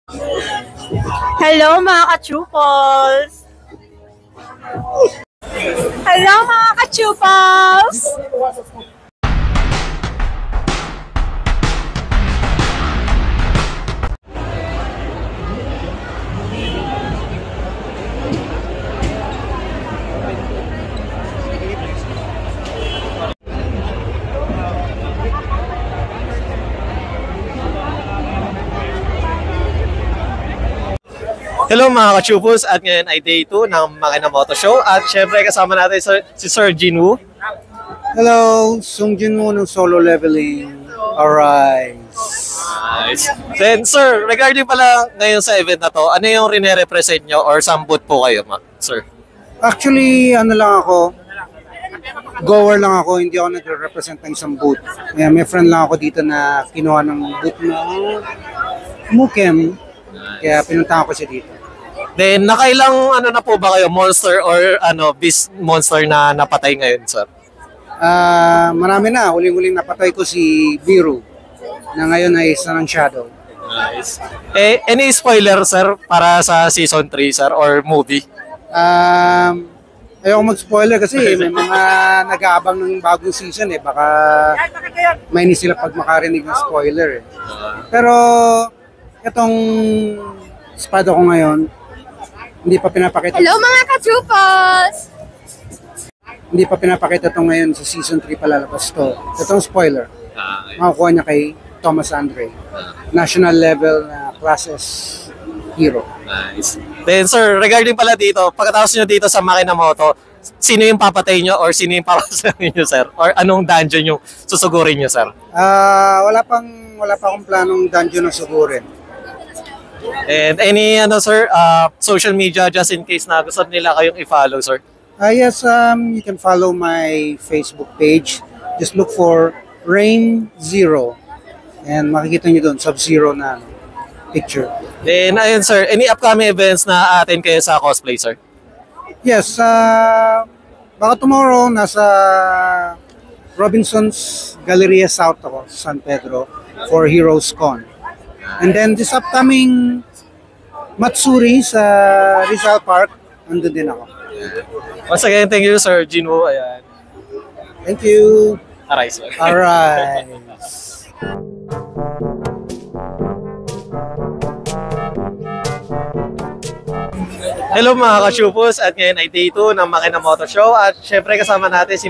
Hello mga ka-chupals! Hello mga ka-chupals! Hello mga ka-chupos, at ngayon ay day 2 ng Makina Moto Show at syempre kasama natin si Sir Jinwoo. Hello, Sung Jinwoo ng Solo Leveling. Arise. Nice. Then sir, regarding pala ngayon sa event na to, ano yung rine-represent nyo or sambot po kayo, sir? Actually, ano lang ako, goer lang ako, hindi ako nagre-represent ng isang booth. May friend lang ako dito na kinuha ng booth na Mukem, kaya pinuntahan ko siya dito. Then nakailang ano na po ba kayo, monster or beast monster na napatay ngayon, sir? Marami na. Huling-huling napatay ko si Biru na ngayon ay isa ng Shadow. Nice. Any spoiler, sir, para sa season 3, sir, or movie? Ayoko mag-spoiler kasi may mga nag-aabang ng bagong season eh. Baka mainis sila pag makarinig ng spoiler eh. Pero itong espada ko ngayon, hindi pa pinapakita. Hello mga ka-chupals! Hindi pa pinapakita ito ngayon sa season 3 palalabas to. Itong spoiler. Makukuha niya kay Thomas Andre. National level na classes hero. Nice. Then sir, regarding pala dito, pagkatapos nyo dito sa Makina Moto, sino yung papatay nyo or sino yung papasangin nyo, sir? Or anong dungeon yung susugurin nyo, sir? Wala pa akong planong dungeon na sugurin. And any sir, social media just in case na gusto nila kayong i-follow, sir? Yes, you can follow my Facebook page. Just look for Rain Zero. And makikita nyo doon, Sub-Zero na picture. Then ayun sir, any upcoming events na atin kayo sa cosplay, sir? Yes, baka tomorrow nasa Robinson's Galleria South ako, San Pedro, for Heroes Con. And then this upcoming Matsuri sa Rizal Park, andun din ako. Once again, thank you, Sir Jinwoo. Ayan. Thank you. Aray, sir. Alright. Hello mga ka-chupos, at ngayon ay day 2 ng Makina Moto Show at syempre kasama natin si